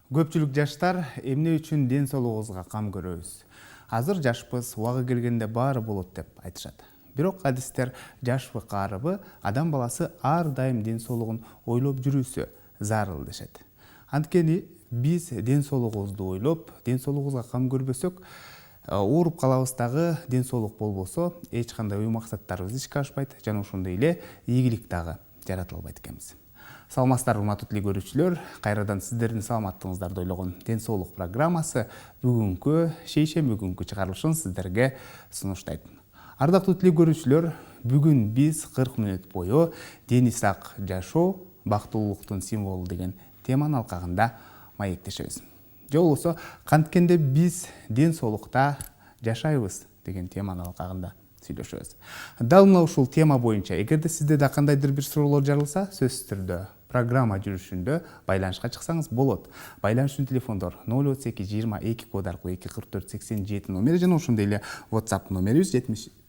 Көпчүлүк жаштар эмне үчүн ден соолугубузга кам көрөбүз? Азыр жашпыз, убагы келгенде баары болот деп айтышат. Бирок адистер жашпы каарыбы адам баласы ар дайым ден соолугун ойлоп жүрүүсү зарыл дешет. Анткени биз ден соолугубузду ойлоп, ден соолугубузга кам көрбөсөк, ооруп калабыз дагы, ден соолук болбосо, эч кандай ой максаттарыбыз ишке ашпайт, жана ошондой эле ийгилик дагы жарата албайт экенбиз. Саламатсыздар, урматтуу телекөрүүчүлөр. Кайрадан сиздердин саламаттыгыңыздарды ойлогон Ден соолук программасы бүгүнкү шейшемби күнкү чыгарылышын сиздерге сунуштайт. Ардактуу телекөрүүчүлөр, бүгүн биз 40 мүнөт бою дени сак жашоо, бактылуулуктун символу деген теманын алкагында маектешебиз. Же болбосо канткенде биз ден соолукта жашайбыз деген теманын алкагында сүйлөшөбүз. Дал мына ушул тема боюнча эгерде сизде да кандайдыр бир суроолор жаралса, сөзсүз түрдө программа жүрүшүндө байланышка чыксаңыз болот. Байланыш үчүн телефондор 038 22 код аркылуу 244 87 номери жана ошондой эле WhatsApp номерибиз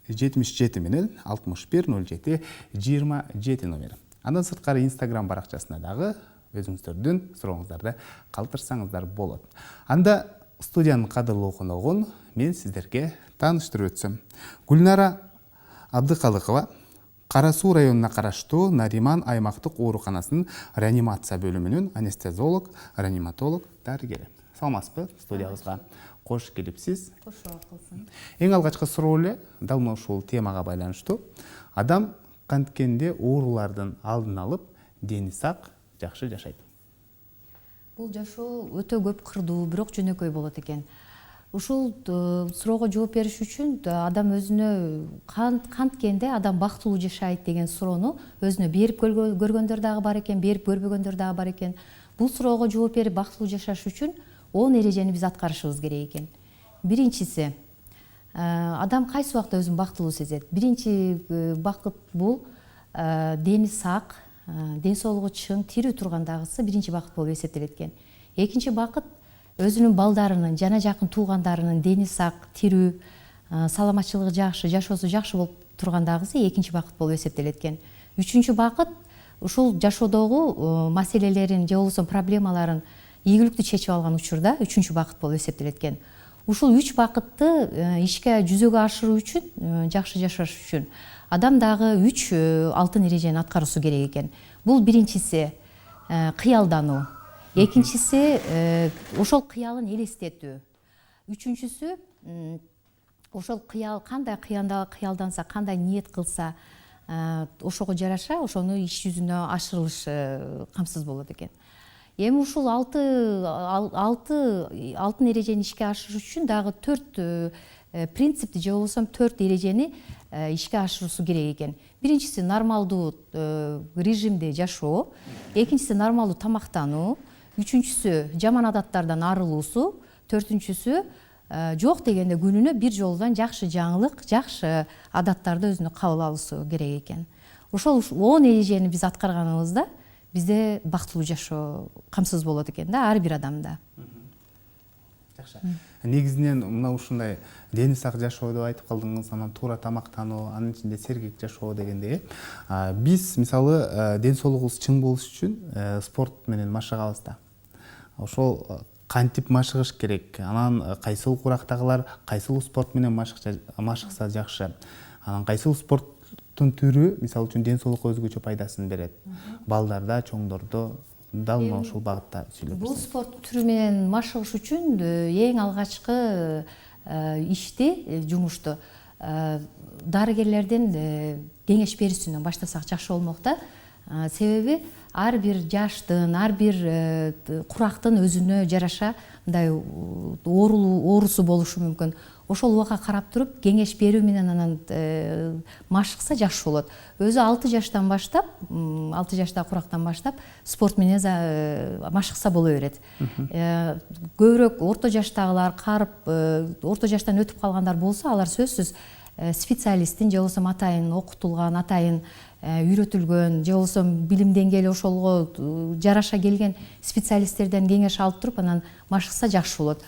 77 менен 61 07 27 номери. Андан сырткары Instagram баракчасына дагы өзүңүздөрдүн сурооңуздарды калтырсаңыздар болот. Анда студиянын кадырлуу коногун мен сиздерге тааныштырып өтсөм. Гүлнара Абдыкалыкова Кара Суу районуна караштуу Нариман аймактык ооруканасынын реанимация бөлүмүнүн анестезиолог, реаниматолог дарыгери. Саламатсызбы? Студиябызга кош келипсиз. Кош болсун. Эң алгачкы суроо эле дал мына ушул темага байланыштуу. Адам канткенде оорулардын алдын алып, дени сак, жакшы жашайт. Бул жашоо өтө көп кырдуу, бирок жөнөкөй болот экен. Ушул суроого жооп бериш үчүн адам өзүнө канткенде адам бактылуу жашайт деген суроону өзүнө берип көргөндөр дагы бар экен, берип көрбөгөндөр дагы бар экен. Бул суроого жооп берип бактылуу жашаш үчүн 10 эрежени биз аткарышыбыз керек экен. Биринчиси, адам кайсы убакта өзүн бактылуу сезет? Биринчи бакыт бул дени сак, ден соолугу чың, тирүү тургандагысы биринчи бакыт болуп эсептелет экен. Экинчи бакыт өзүнүн балдарынын, жана жакын туугандарынын дени сак, тирүү, саламатчылыгы жакшы, жашоосу жакшы болуп тургандагысы экинчи бакыт болуп эсептелет экен. Үчүнчү бакыт ушул жашоодогу маселелерин же болбосо проблемаларын ийгиликтүү чечип алган учурда үчүнчү бакыт болуп эсептелет экен. Ушул 3 бакытты ишке жүзөгө ашыруу үчүн, жакшы жашаш үчүн адам дагы 3 алтын эрежени аткаруусу керек экен. Бул биринчиси кыялдануу. Экинчиси ошол кыялын элестетүү. Үчүнчүсү ошол кыял кандай кыялданса, кандай ниет кылса, ошого жараша ошону иш жүзүнө ашырылышы камсыз болот экен. Эми ушул алтын эрежени ишке ашырыш үчүн дагы 4 принципти же болбосо 4 эрежени ишке ашыруусу керек экен. Биринчиси нормалдуу режимде жашоо, экинчиси нормалдуу тамактануу, үчүнчүсү жаман адаттардан арылуусу, төртүнчүсү жок дегенде күнүнө бир жолдон жакшы жаңылык, жакшы адаттарды өзүнө кабыл алуусу керек экен. Ошол 10 эрежени биз аткарганыбызда бизде бактылуу жашоо камсыз болот экен да, ар бир адамда. Жакшы. Негизинен мына ушундай дени сак жашоо деп айтып калдыңыз, анан туура тамактануу, анын ичинде сергек жашоо дегенде, биз мисалы ден соолугубуз чың болуш үчүн спорт менен машыгабыз да. Ошол кантип машыгыш керек? Анан кайсыл курактагылар кайсыл спорт менен машыкса жакшы? Анан кайсыл спорттун түрү мисалы үчүн ден соолукка өзгөчө пайдасын берет? Балдарда, чоңдордо дал мына ушул багытта сүйлөп Бул спорт түрү менен машыгыш үчүн эң алгачкы ишти, жумушту дарыгерлердин кеңеш берүүсүнөн баштасак жакшы болмок да. Себеби ар бир жаштын, ар бир курактын өзүнө жараша мындай оорусу болушу мүмкүн. Ошол убакка карап туруп кеңеш берүү менен анан машыкса жакшы болот. Өзү 6 жаштан баштап, 6 жаштагы курактан баштап спорт менен машыкса боло берет. Көбүрөөк орто жаштагылар, карып орто жаштан өтүп калгандар болсо, алар сөзсүз специалисттин же болбосо атайын окутулган, атайын үйрөтүлгөн, же болбосо билим деңгээли ошолго жараша келген специалисттерден кеңеш алып туруп анан машыкса жакшы болот.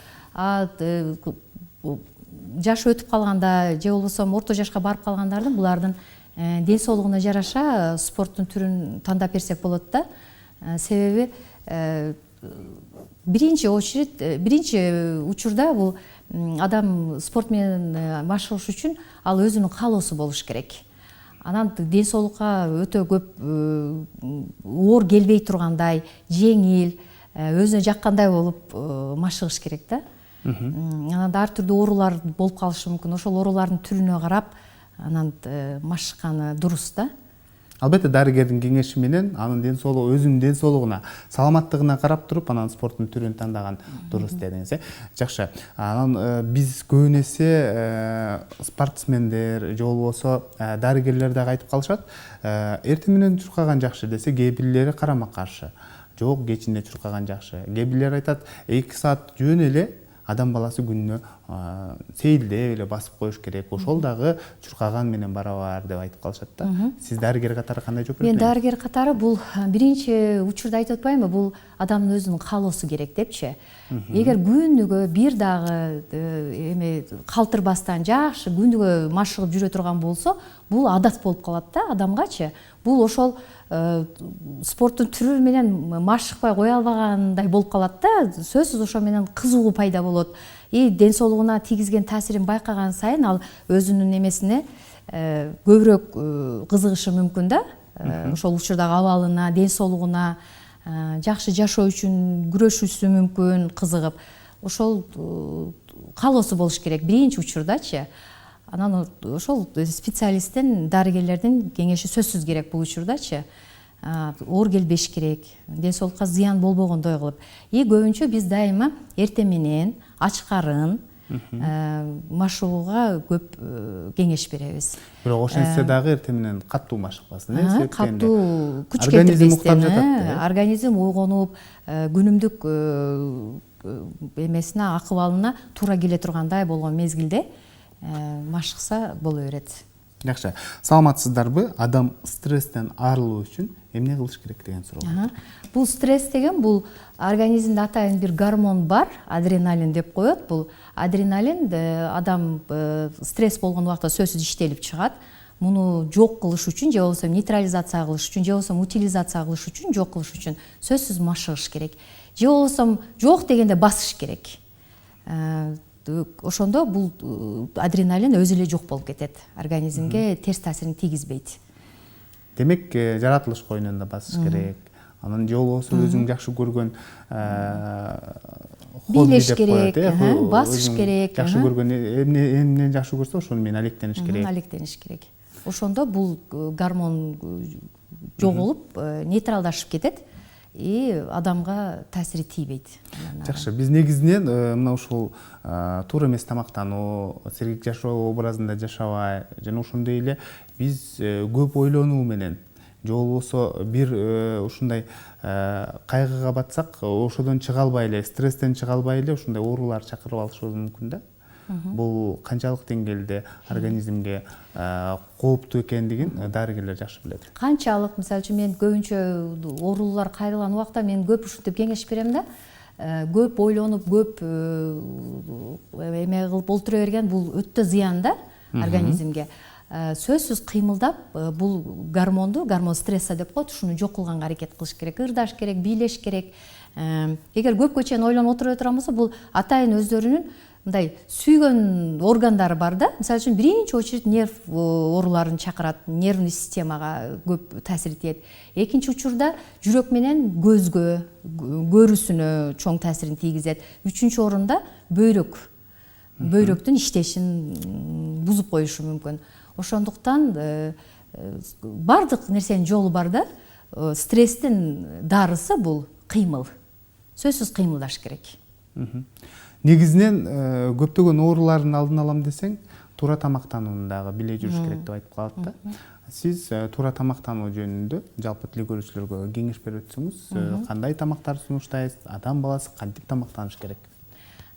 Жаш өтүп калганда же болбосо орто жашка барып калгандардын булардын ден соолугуна жараша спорттун түрүн тандап берсек болот да. Себеби биринчи учурда бул адам спорт менен машыгыш үчүн ал өзүнүн каалоосу болуш керек. Анан ден соолукка өтө көп оор келбей тургандай, жеңил, өзүнө жаккандай болуп машыгыш керек да. Анан ар түрдүү оорулар болуп калышы мүмкүн. Ошол оорулардын түрүнө карап анан машыкканы дурус да. Албетте дарыгердин кеңеши менен анын ден соолугу, өзүнүн ден соолугуна, саламаттыгына карап туруп анан спорттун түрүн тандаган дурус дедиңиз. Жакшы. Анан биз көбүн эсе спортсмендер же болбосо дарыгерлер дагы айтып калышат, эртең менен чуркаган жакшы десе, кээ бирлери карама каршы. Жок, кечинде чуркаган жакшы. Кээ бирлери айтат, 2 саат жөн эле адам баласы күнүнө сейилдеп эле басып коюш керек. Ошол дагы чуркаган менен барабар деп айтып калышат да. Сиз дарыгер катары кандай жооп бересиз? Мен дарыгер катары бул биринчи учурда айтып атпаймынбы, бул адамдын өзүнүн каалоосу керек депчи. Эгер күнүгө бир дагы эме калтырбастан жакшы күнүгө машыгып жүрө турган болсо, бул адат болуп калат да адамгачы. Бул ошол спорттун түрү менен машыкпай кое албагандай болуп калат да. Сөзсүз ошо менен кызыгуу пайда болот. Ден соолугуна тийгизген таасирин байкаган сайын ал өзүнүн эмесине көбүрөөк кызыгышы мүмкүн да. Ошол учурдагы абалына, ден соолугуна, жакшы жашоо үчүн күрөшүүсү мүмкүн, кызыгып. Ошол каалоосу болуш керек биринчи учурдачы. Анан ошол специалисттин, дарыгерлердин кеңеши сөзсүз керек бул учурдачы. Оор келбеш керек, ден соолукка зыян болбогондой кылып. Көбүнчө биз дайыма эртең менен ачкарын машыгууга көп кеңеш беребиз. Бирок ошентсе дагы эртең менен катуу машыкпасын, катуу күч кетирбестен, организм ойгонуп, күнүмдүк эмесине, акыбалына туура келе тургандай болгон мезгилде машыкса боло берет. Жакшы. Саламатсыздарбы? Адам стресстен арылуу үчүн эмне кылыш керек деген суроо. Бул стресс деген бул организмде атайын бир гормон бар, адреналин деп коет. Бул адреналин адам стресс болгон убакта сөзсүз иштелип чыгат. Муну жок кылыш үчүн, же болбосо нейтрализация кылыш үчүн, же болбосо утилизация кылыш үчүн, жок кылыш үчүн сөзсүз машыгыш керек. Же болбосо жок дегенде басыш керек. Ошондо бул адреналин өзү эле жок болуп кетет. Организмге терс таасирин тийгизбейт. Демек, жаратылыш коюнунда басыш керек. Анан же болбосо өзүң жакшы көргөн бийлеш керек, басыш керек. Жакшы көргөн эмне жакшы көрсө, ошону менен алектениш керек. Алектениш керек. Ошондо бул гормон жоголуп, нейтралдашып кетет. Адамга таасири тийбейт. Жакшы, биз негизинен мына ушул туура эмес тамактануу, сергек жашоо образында жашабай, жана ошондой эле биз көп ойлонуу менен, же болбосо бир ушундай кайгыга батсак, ошодон чыга албай эле, стресстен чыга албай эле ушундай оорулар чакырып алышыбыз мүмкүн да. Бул канчалык деңгээлде организмге кооптуу экендигин дарыгерлер жакшы билет. Канчалык, мисалы үчүн мен көбүнчө оорулар кайрылган убакта мен көп ушинтип кеңеш берем да. Көп ойлонуп, көп эме кылып олтура берген бул өтө зыян да организмге. Сөзсүз кыймылдап, бул гормон стресса деп коет, ушуну жок кылганга аракет кылыш керек, ырдаш керек, бийлеш керек. Эгер көпкө чейин ойлонуп отура турган болсо, бул атайын өздөрүнүн мындай сүйгөн органдары бар да. Мисалы үчүн биринчи очередь нерв ооруларын чакырат, нервный системага көп таасир этет. Экинчи учурда жүрөк менен көзгө, көрүүсүнө чоң таасирин тийгизет. Үчүнчү орунда бөйрөктүн иштешин бузуп коюшу мүмкүн. Ошондуктан бардык нерсенин жолу бар да. Стресстин дарысы бул кыймыл. Сөзсүз кыймылдаш керек. Негизинен көптөгөн оорулардын алдын алам десең, туура тамактанууну дагы биле жүрүш керек деп айтып калат да. Сиз туура тамактануу жөнүндө жалпы тил көрүүчүлөргө кеңеш берип өтсөңүз, кандай тамактар сунуштайсыз, адам баласы кантип тамактаныш керек?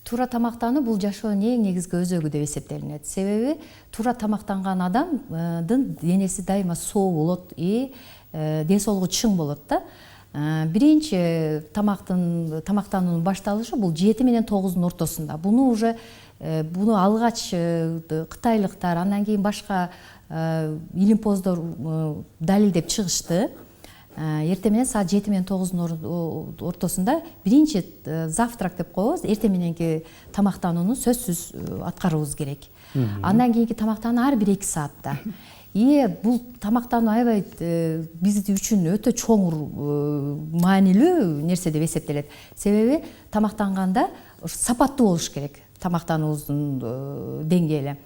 Туура тамактануу бул жашоонун эң негизги өзөгү деп эсептелинет. Себеби туура тамактанган адамдын денеси дайыма соо болот, ден соолугу чың болот да. Биринчи тамактануунун башталышы бул 7 менен 9-дун ортосунда. Буну алгач кытайлыктар, андан кийин башка илимпоздор далилдеп чыгышты. эртең менен саат 7 менен 9 ортосунда биринчи завтрак деп коебуз, эртең мененки тамактанууну сөзсүз аткарыбыз керек. Андан кийинки тамактануу ар бир 2 саатта. Бул тамактануу аябай биз үчүн өтө чоң маанилүү нерсе деп эсептелет. Себеби тамактанганда сапаттуу болуш керек тамактануубуздун деңгээли.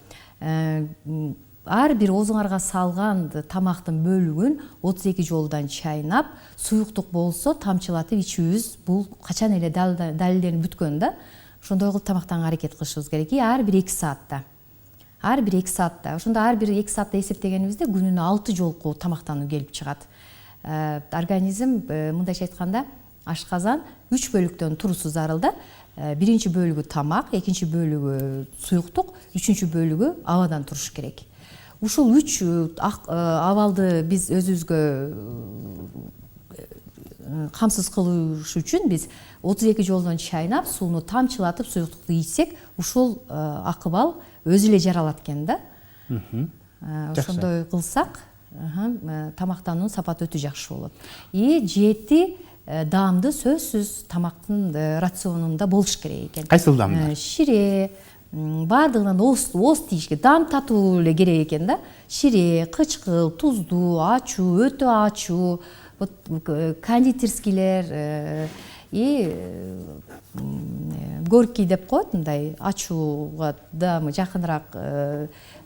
Ар бир оозуңарга салган тамактын бөлүгүн 32 жолдан чайнап, суюктук болсо тамчылатып ичүүбүз бул качан эле далилденип бүткөн да. Ошондой кылып тамактанганга аракет кылышыбыз керек. Ар бир 2 саатта. Ар бир 2 саатта. Ошондо ар бир 2 саатта эсептегенибизде күнүнө 6 жолку тамактануу келип чыгат. Организм мындайча айтканда ашказан 3 бөлүктөн турусу зарыл да. Биринчи бөлүгү тамак, экинчи бөлүгү суюктук, үчүнчү бөлүгү абадан туруш керек. Ушул 3 абалды биз өзүбүзгө камсыз кылыш үчүн биз 32 жолдон чайнап, сууну тамчылатып, суюктукту ичсек, ушул акыбал өзү эле жаралат экен да. Ошондой кылсак, тамактануунун сапаты өтө жакшы болот. 7 даамды сөзсүз тамактын рационунда болуш керек экен. Кайсыл даамдар? Шире, баардыгынан ооз тийишке, даам татуу эле керек экен да. Шире, кычкыл, туздуу, ачуу, өтө ачуу, кондитерскийлер горький деп коет, мындай ачууга даамы жакыныраак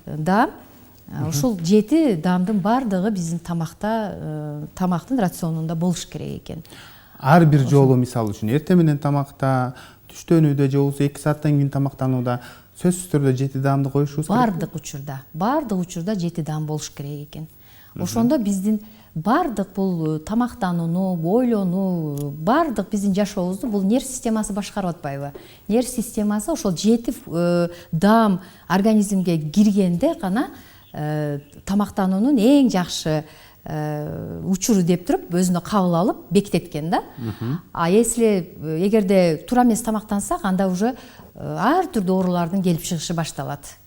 даам. Ушул 7 даамдын баардыгы биздин тамактын рационунда болуш керек экен. Ар бир жолу мисалы үчүн эртең менен тамакта, түштөнүүдө же болбосо 2 сааттан кийин тамактанууда сөзсүз түрдө 7 даамды коюшубуз керек. Баардык учурда 7 даам болуш керек экен. Ошондо биздин баардык бул тамактанууну, ойлонуу, баардык биздин жашообузду бул нерв системасы башкарып атпайбы? Нерв системасы ошол 7 даам организмге киргенде гана тамактануунун эң жакшы учуру деп туруп өзүнө кабыл алып бекитеткен да. Эгерде туура эмес тамактансак, анда уже ар түрдүү оорулардын келип чыгышы башталат.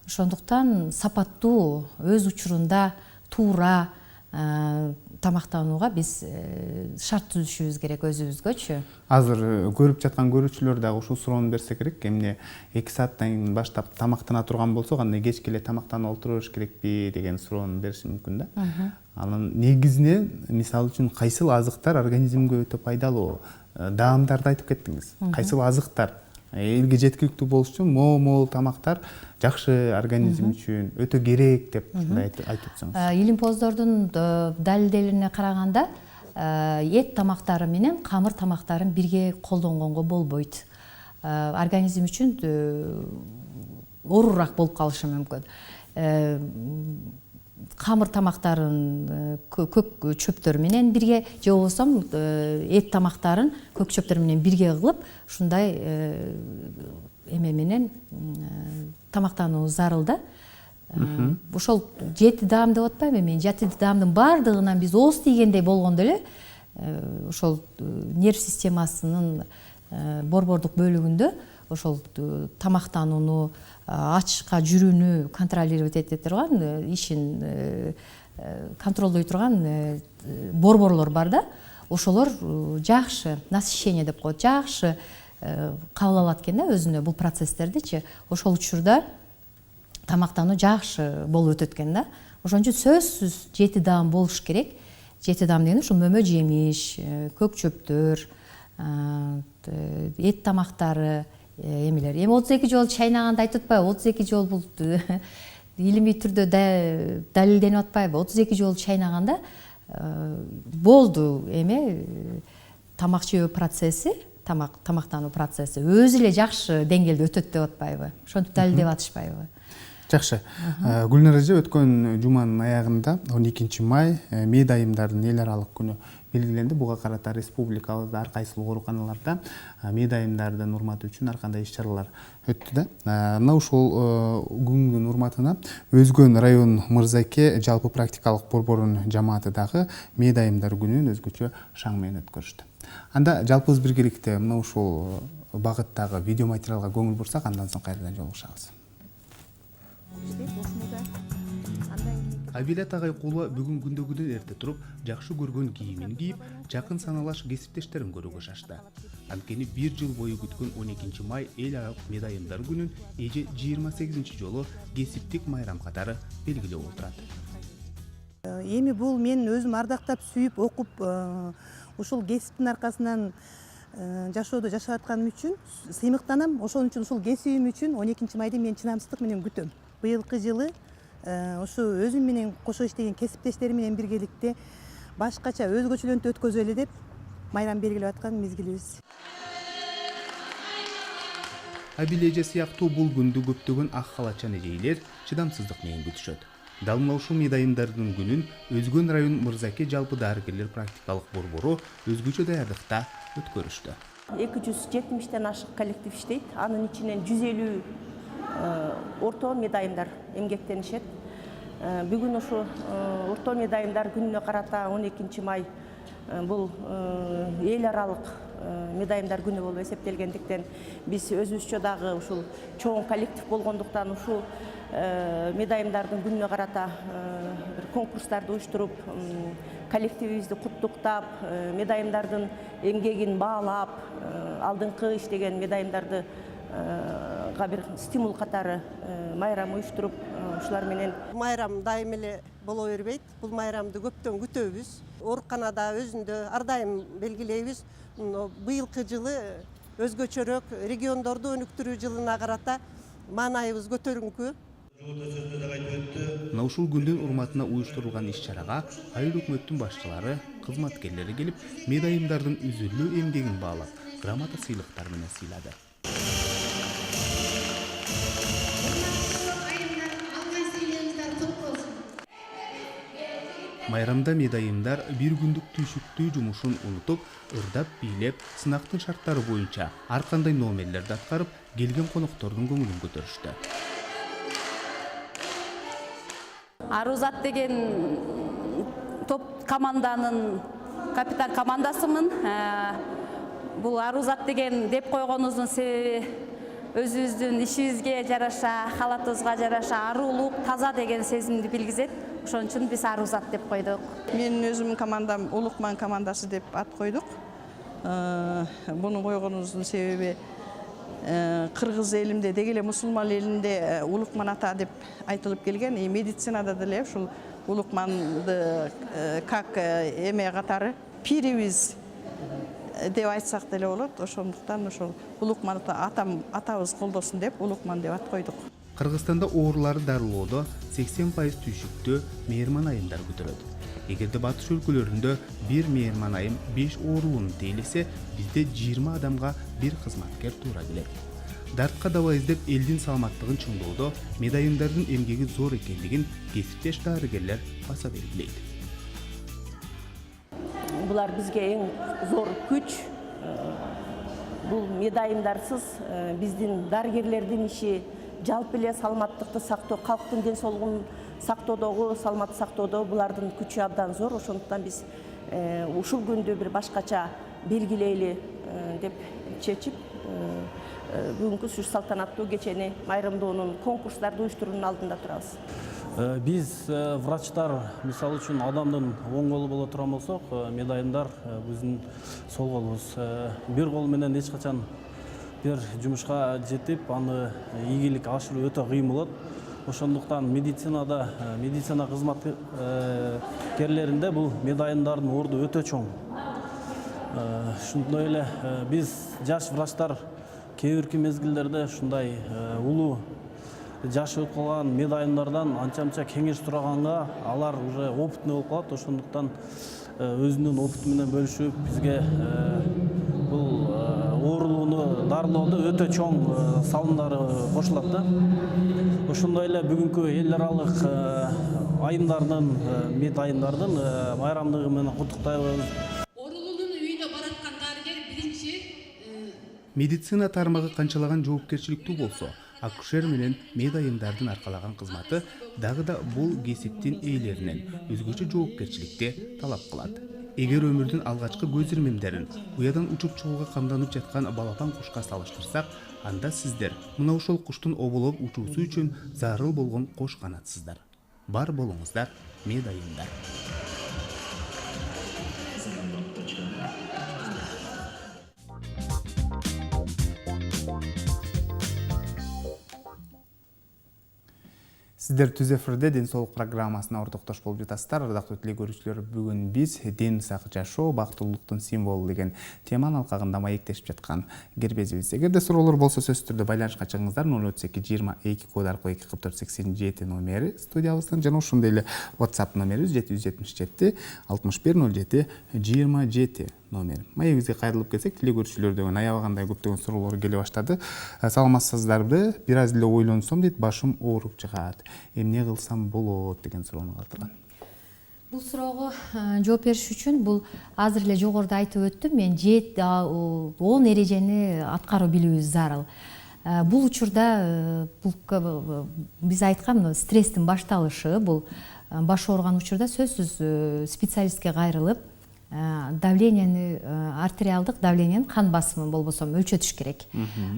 Ошондуктан сапаттуу, өз учурунда туура тамактанууга биз шарт түзүшүбүз керек өзүбүзгөчү. Азыр көрүп жаткан көрүүчүлөр дагы ушул суроону берсе керек. Эмне 2 сааттан баштап тамактана турган болсок, анда кечке эле тамактанып олтура бериш керекпи деген суроону бериши мүмкүн да. Анын негизинен мисалы үчүн кайсыл азыктар организмге өтө пайдалуу? Даамдарды айтып кеттиңиз. Кайсыл азыктар элге жеткиликтүү болуш үчүн мол тамактар жакшы организм үчүн өтө керек деп ушундай айтып атсаңыз. Илимпоздордун далилдерине караганда, эт тамактары менен камыр тамактарын бирге колдонгонго болбойт. Организм үчүн оорураак болуп калышы мүмкүн. Камыр тамактарын көк чөптөр менен бирге же болбосо эт тамактарын көк чөптөр менен бирге кылып, ушундай эме менен тамактануу зарыл да. Ошол 7 даам деп атпайбы мен? 7 даамдын баардыгынан биз ооз тийгендей болгондо эле ошол нерв системасынын борбордук бөлүгүндө ошол тамактанууну, ачка жүрүүнү контролировать эте турган, ишин контролдой турган борборлор бар да. Ошолор жакшы насыщение деп коет, жакшы кабыл алат экен да өзүнө бул процесстердичи. Ошол учурда тамактануу жакшы болуп өтөт экен да. Ошон үчүн сөзсүз 7 даам болуш керек. 7 даам дегенде ушу мөмө жемиш, көк чөптөр, эт тамактары, эмелер. Эми 32 жол чайнаганда айтып атпайбы? 32 жол бул илимий түрдө далилденип атпайбы? 32 жол чайнаганда болду эме тамак жөө процесси, тамактануу процесси өзү эле жакшы деңгээлде өтөт деп атпайбы? Ошентип далилдеп атышпайбы? Жакшы. Гүлнар эже өткөн жуманын аягында 12 май мээде айымдардын эл аралык күнү белгиленди. Буга карата республикабызда ар кайсыл ооруканаларда мээде айымдардын урматы үчүн ар кандай иш-чаралар өттү да. Мына ушул күнгүн урматына Өзгөн район мырзаке жалпы практикалык борборунун жамааты дагы мээде айымдар күнүн өзгөчө шаң менен өткөрүштү. Анда жалпыбыз биргеликте мына ушул багыттагы видео материалга көңүл бурсак, андан соң кайрадан жолугушабыз. Абилет Агайкулова бүгүн күндөгүдөн эрте туруп, жакшы көргөн кийимин кийип, жакын саналаш кесиптештерин көрүүгө шашты. Анткени 1 жыл бою күткөн 12 май эл аралык медайымдар күнүн эже 28 жолу кесиптик майрам катары белгилеп отурат. Эми бул мен өзүм ардактап сүйүп окуп ушул кесиптин аркасынан жашоодо жашап атканым үчүн сыймыктанам. Ошон үчүн ушул кесибим үчүн 12 майды мен чыдамсыздык менен күтөм. Быйылкы жылы ушу өзүм менен кошо иштеген кесиптештерим менен биргеликте башкача өзгөчөлөнтү өткөзөлү деп майрам белгилеп аткан мезгилибиз. Абиле эже сыяктуу бул күндү көптөгөн ак халатчан эжейлер чыдамсыздык менен күтүшөт. Дал мына ушул медайымдардын күнүн Өзгөн район Мырзаке жалпы дарыгерлер практикалык борбору өзгөчө даярдыкта өткөрүштү. 270тен ашык коллектив иштейт. Анын ичинен 150 орто медайымдар эмгектенишет. Бүгүн ушу орто медайымдар күнүнө карата 12 май бул эл аралык медайымдар күнү болуп эсептелгендиктен биз өзүбүзчө дагы ушул чоң коллектив болгондуктан ушул медайымдардын күнүнө карата бир конкурстарды уюштуруп, коллективибизди куттуктап, медайымдардын эмгегин баалап, алдыңкы иштеген медайымдарды бир стимул катары майрам уюштуруп, ушулар менен майрам дайым эле боло бербейт. Бул майрамды көптөн күтөбүз. Ооруканада өзүндө ар дайым белгилейбиз. Быйылкы жылы өзгөчөрөөк региондорду өнүктүрүү жылына карата маанайыбыз көтөрүңкү. Мына ушул күндүн урматына уюштурулган иш-чарага айыл өкмөттүн башчылары, кызматкерлери келип, медайымдардын үзүлүү эмгегин баалап, грамота сыйлыктар менен сыйлады. Майрамда медайымдар бир күндүк түйшүктүү жумушун унутуп, ырдап бийлеп, сынактын шарттары боюнча ар кандай номерлерди аткарып, келген коноктордун көңүлүн көтөрүштү. Арузат деген топ команданын капитан командасымын. Бул Арузат деген деп койгонубуздун себеби өзүбүздүн ишибизге жараша, халатыбызга жараша арулук, таза деген сезимди билгизет. Ошон үчүн биз Арузат деп койдук. Менин өзүмдүн командам Улукман командасы деп ат койдук. Буну койгонубуздун себеби кыргыз элинде, деги эле мусулман элинде Улукман ата деп айтылып келген. Медицинада деле ушул Улукманды как эме катары пирибиз деп айтсак деле болот. Ошондуктан ошол Улукман атабыз колдосун деп Улукман деп ат койдук. Кыргызстанда ооруларды дарылоодо 80% түйшүктө мээрман айымдар көтөрөт. Эгерде батыш өлкөлөрүндө бир мээрман айым 5 оорулууну тейлесе, бизде 20 адамга бир кызматкер туура келет. Дартка даба издеп элдин саламаттыгын чыңдоодо медайымдардын эмгеги зор экендигин кесиптеш дарыгерлер баса белгилейт. Булар бизге эң зор күч. Бул медайымдарсыз биздин дарыгерлердин иши жалпы эле саламаттыкты сактоо, калктын ден соолугун сактоодогу, саламатты сактоодо булардын күчү абдан зор. Ошондуктан биз ушул күндү бир башкача белгилейли деп чечип, бүгүнкү ушу салтанаттуу кечени майрамдоонун, конкурстарды уюштуруунун алдында турабыз. Биз врачтар мисалы үчүн адамдын оң колу боло турган болсок, медайымдар биздин сол колубуз. Бир кол менен эч качан бир жумушка жетип, аны ийгилик ашыруу өтө кыйын болот. Ошондуктан медицинада, медицина кызматкерлеринде бул медайымдардын орду өтө чоң. Ошондой эле биз жаш врачтар кээ бирки мезгилдерде ушундай улуу жашы өтүп калган медайымдардан анча-мынча кеңеш сураганга алар уже опытный болуп калат. Ошондуктан өзүнүн опыту менен бөлүшүп, бизге бул оорулууну дарылоодо өтө чоң салымдары кошулат да. Ошондой эле бүгүнкү эл аралык айымдардын, медайымдардын майрамдыгы менен куттуктайбыз. Оорулуунун үйүнө бараткан дарыгер биринчи Медицина тармагы канчалаган жоопкерчиликтүү болсо, акушер менен медайымдардын аркалаган кызматы дагы да бул кесиптин ээлеринен өзгөчө жоопкерчиликти талап кылат. Эгер өмүрдүн алгачкы көз ирмемдерин уядан учуп чыгууга камданып жаткан балапан кушка салыштырсак, анда сиздер мына ошол куштун оболоп учуусу үчүн зарыл болгон кош канатсыздар. бар болуңуздар медайымдар. Сіздер Түз эфирде ден соолук программасына ортоктош болуп жатасыздар. Ардактуу телекөрүүчүлөр, бүгүн биз ден сак жашоо, бактылуулуктун символу деген теманын алкагында маектешип жаткан кербезибиз. Эгерде суроолор болсо сөзсүз түрдө байланышка чыгыңыздар. 032 код аркылуу 24487 номери студиябыздын жана ошондой эле WhatsApp номерибиз 777 61 07 27 номер. Маегибизге кайрылып келсек, телекөрүүчүлөрдөн аябагандай көптөгөн суроолор келе баштады. Саламатсыздарбы? Бир аз эле ойлонсом дейт, башым ооруп чыгат. Эмне кылсам болот деген суроону калтырган. Бул суроого жооп бериш үчүн бул азыр эле жогоруда айтып өттүм. Мен 10 эрежени аткаруу билүүбүз зарыл. Бул учурда биз айткан стресстин башталышы, бул баш ооруган учурда сөзсүз специалистке кайрылып, давленияны, артериалдык давлениянын, кан басымын болбосо өлчөтүш керек.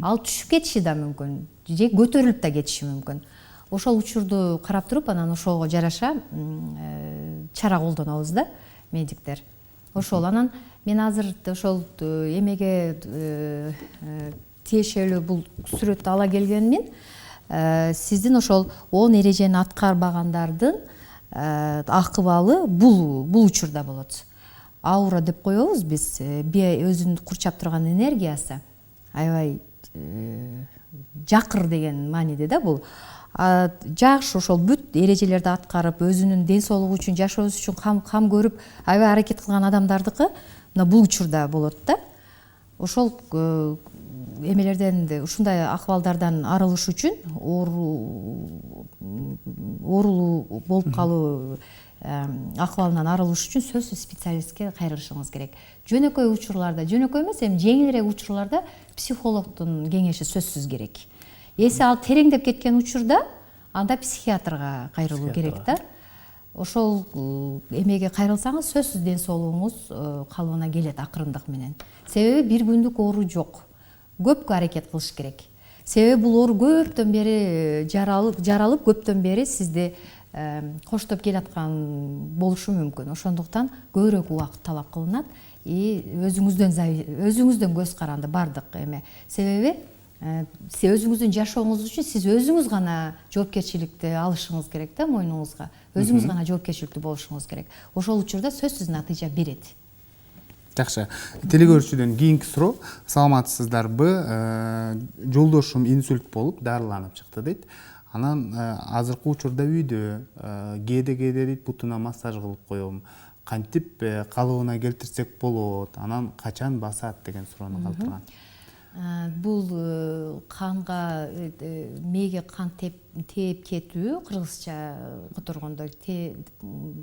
Ал түшүп кетиши да мүмкүн, же көтөрүлүп да кетиши мүмкүн. Ошол учурду карап туруп, анан ошого жараша чара колдонобуз да, медиктер. Ошол анан мен азыр ошол эмеге тиешелүү бул сүрөттү ала келгенмин. Сиздин ошол 10 эрежени аткарбагандардын акыбалы бул учурда болот. Аура деп коебуз биз, өзүн курчап турган энергиясы аябай жакыр деген мааниде да бул. Жакшы ошол бүт эрежелерди аткарып, өзүнүн ден соолугу үчүн, жашоосу үчүн кам көрүп, аябай аракет кылган адамдардыкы мына бул учурда болот да. Ошол эмелерден, ушундай акыбалдардан арылыш үчүн, оорулуу болуп калуу акыбалынан арылыш үчүн сөзсүз специалистке кайрылышыңыз керек. Жөнөкөй учурларда, жөнөкөй эмес, эми жеңилирээк учурларда психологдун кеңеши сөзсүз керек. Эси ал тереңдеп кеткен учурда анда психиатрга кайрылуу керек да. Ошол эмеге кайрылсаңыз сөзсүз ден соолугуңуз калыбына келет акырындык менен. Себеби бир күндүк оору жок. Көпкө аракет кылыш керек. Себеби бул оору көптөн бери жаралып, көптөн бери сизди коштоп келаткан болушу мүмкүн. Ошондуктан көбүрөөк убакыт талап кылынат. Өзүңүздөн көз каранды бардык эме. Себеби өзүңүздүн жашооңуз үчүн сиз өзүңүз гана жоопкерчиликти алышыңыз керек да, мойнуңузга. Өзүңүз гана жоопкерчиликтүү болушуңуз керек. Ошол учурда сөзсүз натыйжа берет. Жакшы. Телекөрүүчүдөн кийинки суроо: саламатсыздарбы? Жолдошум инсульт болуп дарыланып чыкты дейт. Анан азыркы учурда үйдө кээде дейт бутуна массаж кылып коем. Кантип калыбына келтирсек болот? Анан качан басат деген суроону калтырган. Бул канга, мээге кан тээп кетүү, кыргызча которгондо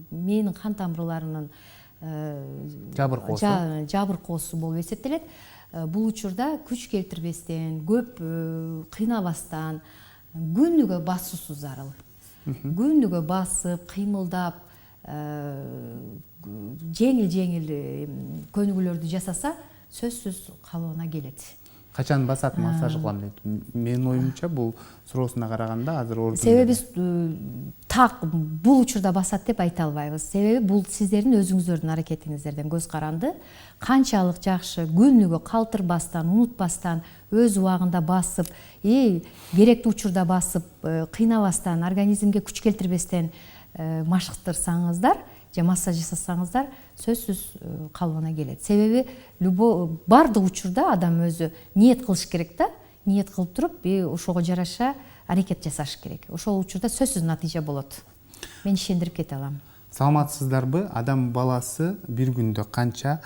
мээнин кан тамырларынын жабыркоосу болуп эсептелет. Бул учурда күч келтирбестен, көп кыйнабастан күнүгө басуусу зарыл. Күнүгө басып, кыймылдап, жеңил көнүгүүлөрдү жасаса, сөзсүз калыбына келет. Качан басат массаж кылам дейт. Менин оюмча бул суроосуна караганда азыр ордун. Себеби биз так бул учурда басат деп айта албайбыз. Себеби бул сиздердин өзүңүздөрдүн аракетиңиздерден көз каранды. Канчалык жакшы күнүгө калтырбастан, унутпастан, өз убагында басып, керектүү учурда басып, кыйнабастан, организмге күч келтирбестен машыктырсаңыздар, же массаж жасасаңыздар, сөзсүз калыбына келет. Себеби бардык учурда адам өзү ниет кылыш керек да, ниет кылып туруп, ошого жараша аракет жасаш керек. Ошол учурда сөзсүз натыйжа болот. Мен ишендирип кете алам. Саламатсыздарбы? Адам баласы бир күндө канча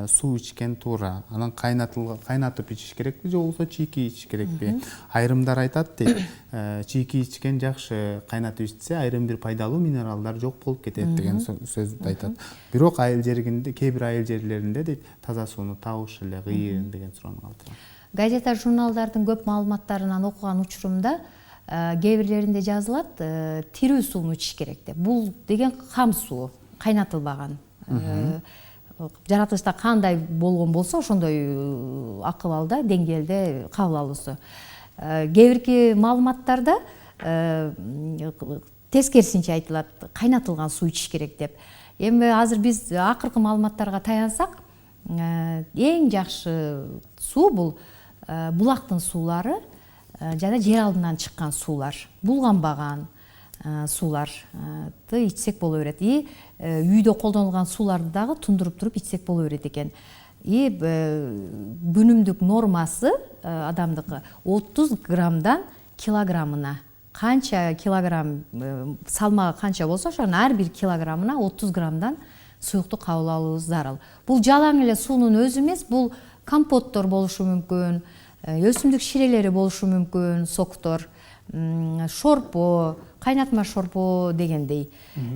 суу ичкен туура? Анан кайнатып ичиш керекпи же болбосо чийки ичиш керекпи? Айрымдар айтат дейт, чийки ичкен жакшы, кайнатып ичсе айрым бир пайдалуу минералдар жок болуп кетет деген сөздү айтат. Бирок кээ бир айыл жерлеринде дейт, таза сууну табыш эле кыйын деген суроону калтырган. Газета, журналдардын көп маалыматтарынан окуган учурумда кээ бирлеринде жазылат, тирүү сууну ичиш керек деп. Бул деген кам суу, кайнатылбаган. Жаратылышта кандай болгон болсо, ошондой акыбалда, деңгээлде кабыл алуусу. Кээ бирки маалыматтарда тескерисинче айтылат, кайнатылган суу ичиш керек деп. Эми азыр биз акыркы маалыматтарга таянсак, эң жакшы суу бул булактын суулары жана жер алдынан чыккан суулар, булганбаган сууларды ичсек боло берет. И үйдө колдонулган сууларды дагы тундуруп туруп ичсек боло берет экен. И күнүмдүк нормасы адамдыкы 30 граммдан килограммына, канча килограмм салмагы канча болсо ошонун ар бир килограммына 30 граммдан суюктук кабыл алуубуз зарыл. Бул жалаң эле суунун өзү эмес, бул компоттор болушу мүмкүн, өсүмдүк ширелери болушу мүмкүн, соктор, шорпо, кайнатма шорпо дегендей.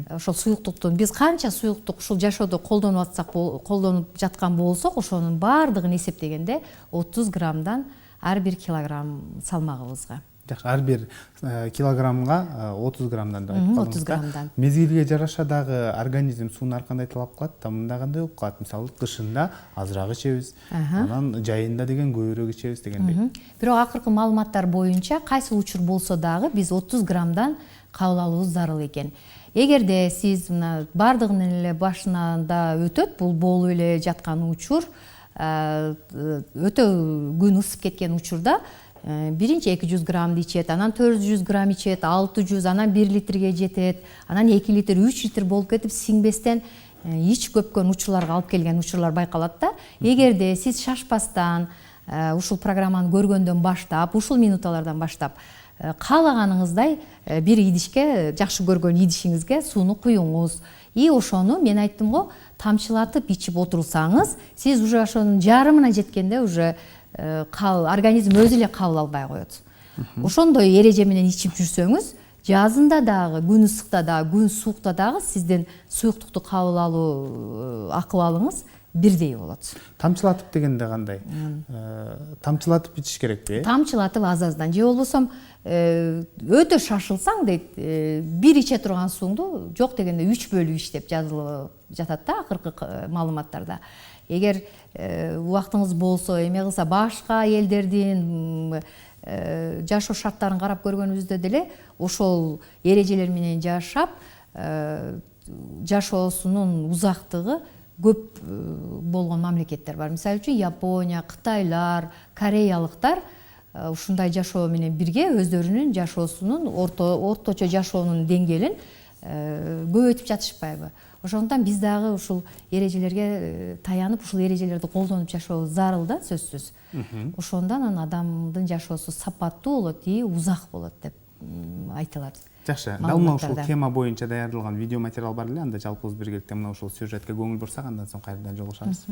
Ошол суюктуктун биз канча суюктук ушул жашоодо колдонуп жаткан болсок, ошонун баардыгын эсептегенде 30 граммдан ар бир килограмм салмагыбызга. Жакшы, ар бир килограммга 30 граммдан деп айтып калдыңыз. 30 граммдан. Мезгилге жараша дагы организм сууну ар кандай талап кылат, тамында кандай болуп калат? Мисалы, кышында азыраак ичебиз, анан жайында деген көбүрөөк ичебиз дегендей. Бирок акыркы маалыматтар боюнча кайсы учур болсо дагы биз 30 граммдан кабыл алуубуз зарыл экен. Эгерде сиз мына баардыгынын эле башында өтөт, бул болуп эле жаткан учур, өтө күн ысып кеткен учурда биринчи 200 граммды ичет, анан 400 грамм ичет, 600, анан 1 литрге жетет, анан 2 литр, 3 литр болуп кетип сиңбестен ич көпкөн учурларга алып келген учурлар байкалат да. Эгерде сиз шашпастан ушул программаны көргөндөн баштап, ушул минуталардан баштап каалаганыңыздай бир идишке, жакшы көргөн идишиңизге сууну куюңуз. И ошону мен айттым го, тамчылатып ичип отурсаңыз, сиз уже ошонун жарымына жеткенде уже организм өзү эле кабыл албай коет. Ошондой эреже менен ичип жүрсөңүз, жазында дагы, күн ысыкта дагы, күн суукта дагы сиздин суюктукту кабыл алуу акыбалыңыз бирдей болот. Тамчылатып дегенде кандай? Тамчылатып ичиш керекпи? Тамчылатып аз-аздан, же болбосо өтө шашылсаң дейт, бир иче турган сууңду жок дегенде 3 бөлүп ич деп жазылып жатат да акыркы маалыматтарда. Эгер убактыңыз болсо, эме кылса башка элдердин жашоо шарттарын карап көргөнүбүздө деле ошол эрежелер менен жашап, жашоосунун узактыгы көп болгон мамлекеттер бар. Мисалы үчүн Япония, Кытайлар, кореялыктар ушундай жашоо менен бирге өздөрүнүн жашоосунун орточо жашоонун деңгээлин көбөйтүп жатышпайбы? Ошондуктан биз дагы ушул эрежелерге таянып, ушул эрежелерди колдонуп жашообуз зарыл да, сөзсүз. Ошондон адамдын жашоосу сапаттуу болот, узак болот деп айтылат. Жакшы, дал мына ушул тема боюнча даярдалган видео материал бар эле, анда жалпыбыз биргеликте мына ушул сюжетке көңүл бурсак, андан соң кайрадан жолугушабыз.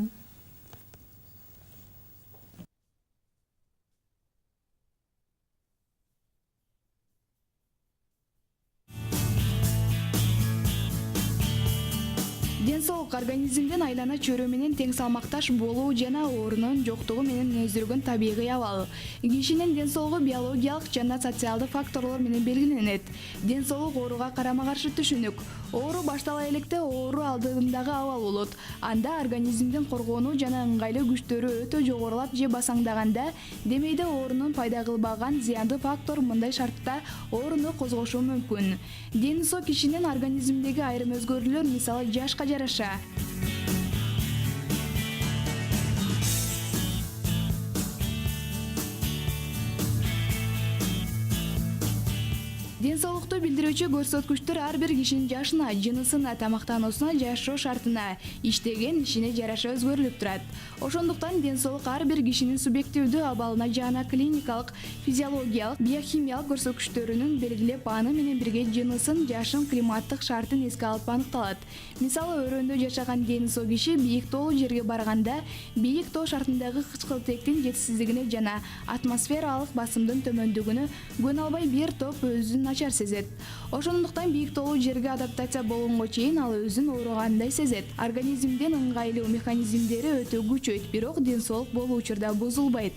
Ден соолук организмдин айлана чөйрө менен тең салмакташ болуу жана оорунун жоктугу менен өздүргөн табигый абал. Кишинин ден соолугу биологиялык жана социалдык факторлор менен белгиленет. Ден соолук ооруга карама-каршы түшүнүк. Оору баштала электе оору алдындагы абал болот. Анда организмдин коргонуу жана ыңгайлуу күчтөрү өтө жогорулап же басаңдаганда, демейде оорунун пайда кылбаган зыяндуу фактор мындай шартта ооруну козгошу мүмкүн. Дени соо кишинин организминдеги айрым өзгөрүүлөр, мисалы жашка жараша. Ден соолукту билдирүүчү көрсөткүчтөр ар бир кишинин жашына, жынысына, тамактануусуна, жашоо шартына, иштеген ишине жараша өзгөрүлүп турат. Ошондуктан ден соолук ар бир кишинин субъективдүү абалына жана клиникалык, физиологиялык, биохимиялык көрсөткүчтөрүнүн белгилеп, аны менен бирге жынысын, жашын, климаттык шартын эске алып аныкталат. Мисалы, өрөөндө жашаган дени соо киши бийик тоолуу жерге барганда, бийик тоо шартындагы кычкылтектин жетишсиздигине жана атмосфералык басымдын төмөндүгүнө көнө албай бир топ өзүн начар сезет. Ошондуктан бийик тоолуу жерге адаптация болгонго чейин ал өзүн ооругандай сезет. Организмдин ыңгайлуу механизмдери өтө күчөйт, бирок ден соолук болуу учурда бузулбайт.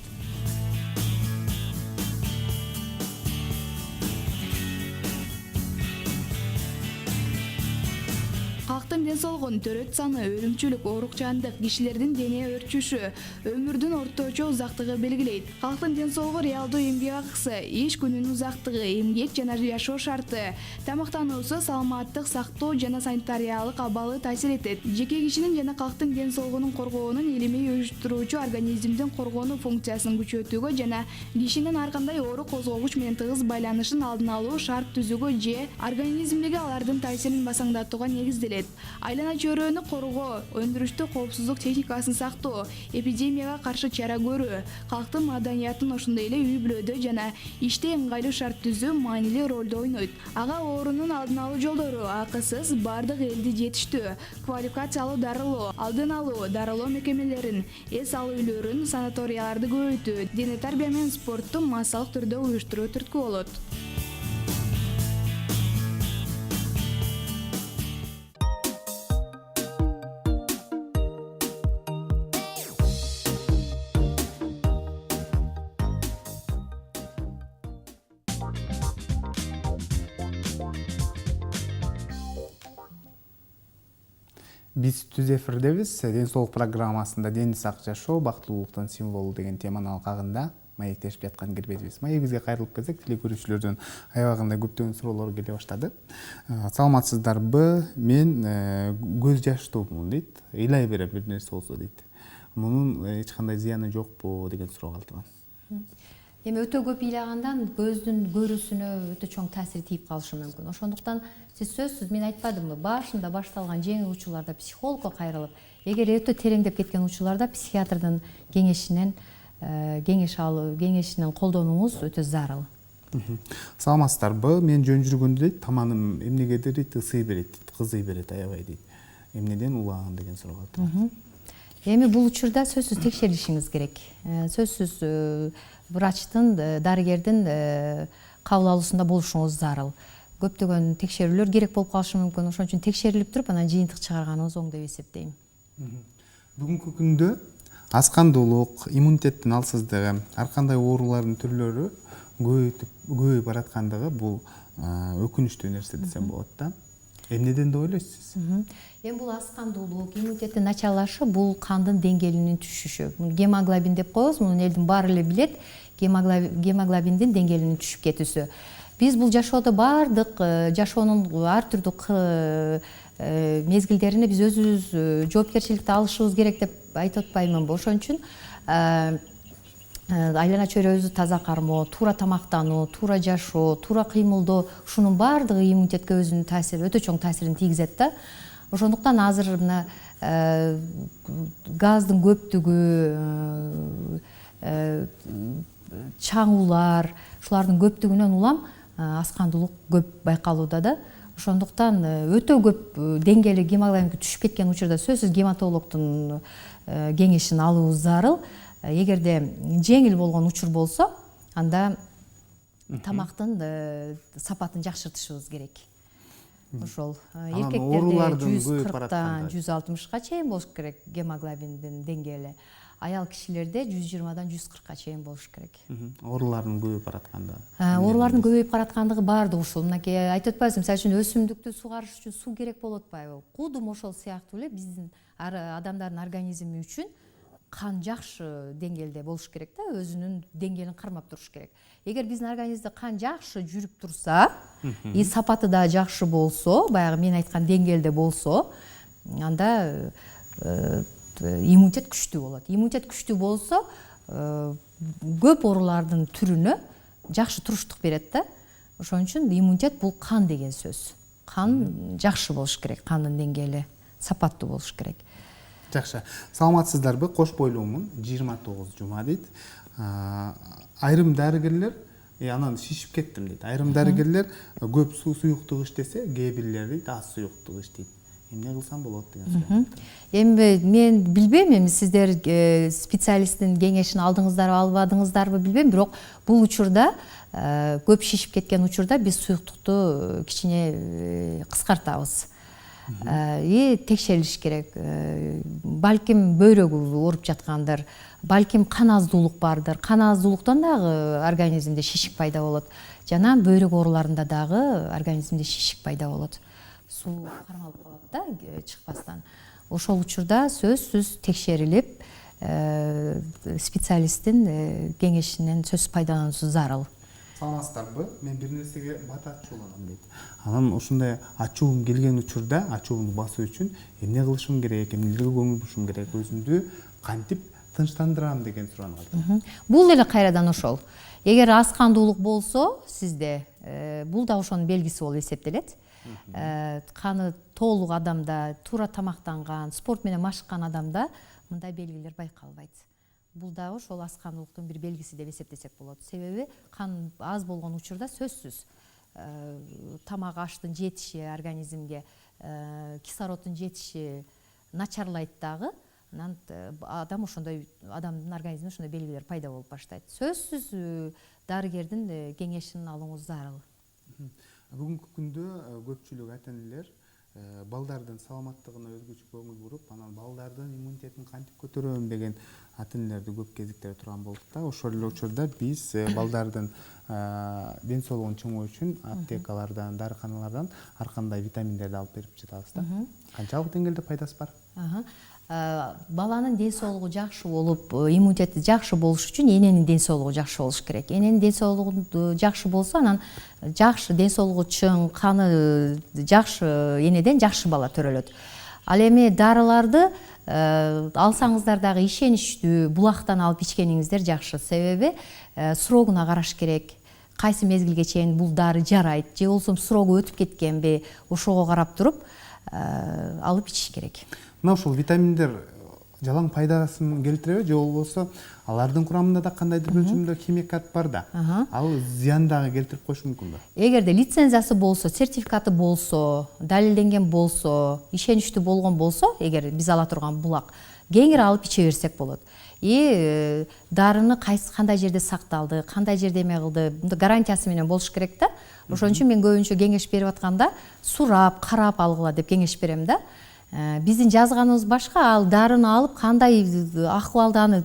Калктын ден соолугун төрөт саны, өлүмчүлүк оорукчандык, кишилердин дене өрчүшү, өмүрдүн орточо узактыгы белгилейт. Калктын ден соолугу реалдуу эмгек акысы, иш күнүнүн узактыгы, эмгек жана жашоо шарты, тамактануусу, саламаттык сактоо жана санитариялык абалы таасир этет. Жеке кишинин жана калктын ден соолугунун коргоонун илимий уюштуруучу организмдин коргонуу функциясын күчөтүүгө жана кишинин ар кандай оору козгогуч менен тыгыз байланышын алдын алуу шарт түзүүгө же организмдеги алардын таасирин басаңдатууга негизделет. Айлана чөйрөнү коргоо, өндүрүштү коопсуздук техникасын сактоо, эпидемияга каршы чара көрүү, калктын маданиятын ошондой эле үй бүлөдө жана иште ыңгайлуу шарт түзүү маанилүү ролду ойнойт. Ага оорунун алдын алуу жолдору акысыз бардык элди жетиштүү, квалификациялуу дарылоо, алдын алуу, дарылоо мекемелерин, эс алуу үйлөрүн, санаторияларды көбөйтүү, дене тарбия менен спортту массалык түрдө уюштуруу түрткү болот. Биз түз эфирдебиз. Ден соолук программасында дени сак жашоо, бактылуулуктун символу деген теманын алкагында маектешип жаткан кирбезбиз. Маегибизге кайрылып келсек, телекөрүүчүлөрдөн аябагында көптөгөн суроолор келе баштады. Саламатсыздарбы? Мен көз жаштуумун дейт. Ыйлай берем бир нерсе болсо дейт. Мунун эч кандай зыяны жокпу деген суроо калтырган. Эми өтө көп ыйлагандан көздүн көрүүсүнө өтө чоң таасир тийип калышы мүмкүн. Ошондуктан сиз сөзсүз мен айтпадымбы, башында башталган жеңил учурларда психологко кайрылып, эгер өтө тереңдеп кеткен учурларда психиатрдын кеңешинен колдонууңуз өтө зарыл. Саламатсыздарбы? Мен жөн жүргөндө дейт, таманым эмнегедир дейт, ысый берет дейт, кызый берет аябай дейт. Эмнеден улаган деген суроо калтырган. Эми бул учурда сөзсүз текшеришиңиз керек. Сөзсүз врачтын, дарыгердин кабыл алуусунда болушуңуз зарыл. Көптөгөн текшерүүлөр керек болуп калышы мүмкүн. Ошон үчүн текшерилип туруп, анан жыйынтык чыгарганыңыз оң деп эсептейм. Бүгүнкү күндө аскандуулук, иммунитеттин алсыздыгы, ар кандай оорулардын түрлөрү көбөйүп бараткандыгы бул өкүнүчтүү нерсе десем болот да. Эмнеден деп ойлойсуз сиз? Эми бул аскандуулук, иммунитеттин начарлашы бул кандын деңгээлинин түшүшү. Гемоглобин деп коебуз, муну элдин баары эле билет. Гемоглобиндин деңгээлинин түшүп кетүүсү. Биз бул жашоодо бардык жашоонун ар түрдүү мезгилдерине биз өзүбүз жоопкерчиликти алышыбыз керек деп айтып атпаймынбы. Ошон үчүн айлана чөйрөбүздү таза кармоо, туура тамактануу, туура жашоо, туура кыймылдоо, ушунун баардыгы иммунитетке өзүнүн таасирин, өтө чоң таасирин тийгизет да. Ошондуктан азыр мына газдын көптүгү, чаңуулар, ушулардын көптүгүнөн улам аскандуулук көп байкалууда да. Ошондуктан өтө көп деңгээли гемоглобин түшүп кеткен учурда сөзсүз гематологдун кеңешин алуу зарыл. Эгерде жеңил болгон учур болсо, анда тамактын сапатын жакшыртышыбыз керек. Ошол эркектерде 140-тан 160-ка чейин болуш керек гемоглобиндин деңгээли. Аял кишилерде 120-дан 140-ка чейин болуш керек. Оорулардын көбөйүп бараткандыгы. Оорулардын көбөйүп бараткандыгы баардыгы ушул. Мынакей айтып атпайсызбы, мисалы үчүн өсүмдүктү сугарыш үчүн суу керек болуп атпайбы? Кудум ошол сыяктуу эле биздин адамдардын организми үчүн кан жакшы деңгээлде болуш керек да, өзүнүн деңгээлин кармап туруш керек. Эгер биздин организмде кан жакшы жүрүп турса, сапаты да жакшы болсо, баягы мен айткан деңгээлде болсо, анда иммунитет күчтүү болот. Иммунитет күчтүү болсо, көп оорулардын түрүнө жакшы туруштук берет да. Ошон үчүн иммунитет бул кан деген сөз. Кан жакшы болуш керек, кандын деңгээли сапаттуу болуш керек. Жакшы. Саламатсыздарбы? Кош бойлуумун, 29 жума дейт. Айрым дарыгерлер, анан шишип кеттим дейт. Айрым дарыгерлер көп суюктук иштесе, кээ бирлери дейт аз суюктук иштейт. Эмне кылсам болот деген суроо. Эми мен билбейм, эми сиздер специалисттин кеңешин алдыңыздарбы, албадыңыздарбы билбейм, бирок бул учурда көп шишип кеткен учурда биз суюктукту кичине кыскартабыз. Текшерилиш керек. Балким бөйрөгү ооруп жаткандыр, балким кан аздуулук бардыр. Кан аздуулуктан дагы организмде шишик пайда болот. Жана бөйрөк ооруларында дагы организмде шишик пайда болот. суу кармалып калат да чыкпастан. Ошол учурда сөзсүз текшерилип, специалисттин кеңешинен сөзсүз пайдалануусу зарыл. Саламатсыздарбы? Мен бир нерсеге бат ачууланам дейт. Анан ушундай ачуум келген учурда ачуумду басуу үчүн эмне кылышым керек, эмнелерге көңүл бурушум керек, өзүмдү кантип тынчтандырам деген суроonu калтым. Бул деле кайрадан ошол. Эгер аз кандуулук болсо сизде, бул да ошонун белгиси болуп эсептелет. Каны толук адамда, туура тамактанган, спорт менен машыккан адамда мындай белгилер байкалбайт. Бул да ошол аз кандуулуктун бир белгиси деп эсептесек болот. Себеби кан аз болгон учурда сөзсүз тамак аштын жетиши организмге, кислороддун жетиши начарлайт дагы. Анан адамдын организминде ошондой белгилер пайда болуп баштайт. Сөзсүз дарыгердин кеңешин алууңуз зарыл. Бүгүнкү күндө көпчүлүк ата-энелер балдардын саламаттыгына өзгөчө көңүл буруп, анан балдардын иммунитетин кантип көтөрөм деген ата-энелерди көп кезиктире турган болдук да. Ошол эле учурда биз балдардын ден соолугун чыңоо үчүн аптекалардан, дарыканалардан ар кандай витаминдерди алып берип жатабыз да. Канчалык деңгээлде пайдасы бар? Баланын ден соолугу жакшы болуп, иммунитети жакшы болуш үчүн эненин ден соолугу жакшы болуш керек. Эненин ден соолугу жакшы болсо, анан жакшы ден соолугу чың, каны жакшы энеден жакшы бала төрөлөт. Ал эми дарыларды алсаңыздар дагы ишеничтүү булактан алып ичкениңиздер жакшы. Себеби срогуна караш керек. Кайсы мезгилге чейин бул дары жарайт, же болбосо срогу өтүп кеткенби, ошого карап туруп алып ичиш керек. Мына ушул витаминдер жалаң пайдасын келтиреби, же болбосо алардын курамында да кандайдыр өлчөмдө химикат бар да. Ал зыян дагы келтирип коюшу мүмкүнбү? Эгерде лицензиясы болсо, сертификаты болсо, далилденген болсо, ишеничтүү болгон болсо, эгер биз ала турган булак, кеңири алып иче берсек болот. Дарыны кандай жерде сакталды, кандай жерде эме кылды, гарантиясы менен болуш керек да. Ошон үчүн мен көбүнчө кеңеш берип атканда сурап, карап алгыла деп кеңеш берем да. Биздин жазганыбыз башка, ал дарыны алып кандай акыбалда аны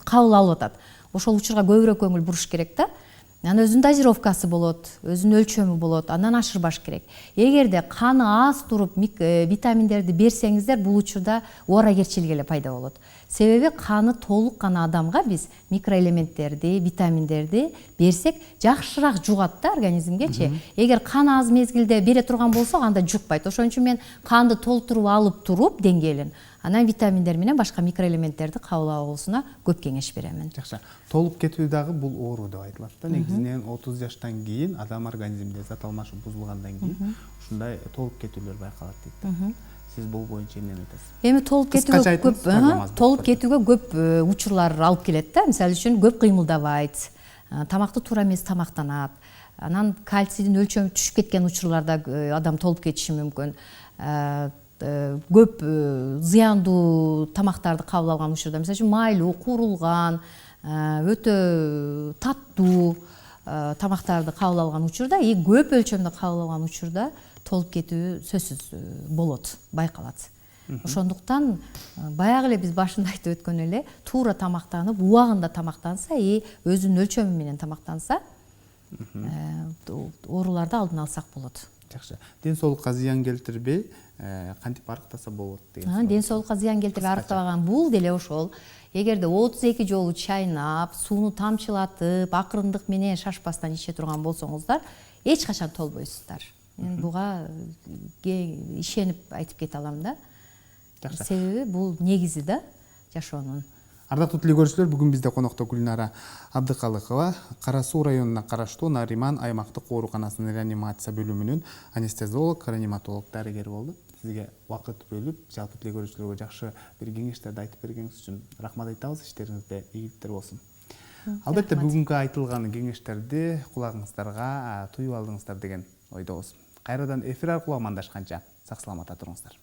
кабыл алып атат. Ошол учурга көбүрөөк көңүл буруш керек да. Анан өзүнүн дозировкасы болот, өзүнүн өлчөмү болот, андан ашырбаш керек. Эгерде каны аз туруп витаминдерди берсеңиздер, бул учурда ооракерчилик эле пайда болот. Себеби каны толук гана адамга биз микроэлементтерди, витаминдерди берсек, жакшыраак жугат да организмгечи. Эгер кан аз мезгилде бере турган болсо, анда жукпайт. Ошон үчүн мен канды толтуруп алып туруп деңгээлин, анан витаминдер менен башка микроэлементтерди кабыл алуусуна көп кеңеш беремин. Жакшы. Толуп кетүү дагы бул оору деп айтылат да. Негизинен 30 жаштан кийин адам организминде зат алмашуу бузулгандан кийин ушундай толуп кетүүлөр байкалат дейт. Сиз бул боюнча эмне айтасыз? Эми толуп кетүүгө көп учурлар алып келет да. Мисалы үчүн көп кыймылдабайт, тамакты туура эмес тамактанат. Анан кальцийдин өлчөмү түшүп кеткен учурларда адам толуп кетиши мүмкүн. Көп зыяндуу тамактарды кабыл алган учурда, мисалы үчүн майлуу, куурулган, өтө таттуу тамактарды кабыл алган учурда, көп өлчөмдө кабыл алган учурда толуп кетүү сөзсүз болот, байкалат. Ошондуктан баягы эле биз башында айтып өткөн эле, туура тамактанып, убагында тамактанса, өзүнүн өлчөмү менен тамактанса, ооруларды алдын алсак болот. Жакшы. Ден соолукка зыян келтирбей, кантип арыктаса болот деген. Ден соолукка зыян келтирбей арыктабаган бул деле ошол. Эгерде 32 жолу чайнап, сууну тамчылатып, акырындык менен шашпастан иче турган болсоңуздар, эч качан толбойсуздар. Мен буга ишенип айтып кете алам да. Себеби бул негизи да жашоонун. Ардактуу телекөрүүчүлөр, бүгүн бизде конокто Гүлнара Абдыкалыкова, Кара Суу районуна караштуу Нариман аймактык ооруканасынын реанимация бөлүмүнүн анестезиолог, реаниматолог дарыгери болду. Сизге убакыт бөлүп, жалпы телекөрүүчүлөргө жакшы бир кеңештерди айтып бергениңиз үчүн рахмат айтабыз. Иштериңизде ийгиликтер болсун. Албетте бүгүнкү айтылган кеңештерди кулагыңыздарга туюп алдыңыздар деген ойдобуз. Кайрадан эфир аркылуу амандашканча сак саламатта туруңуздар.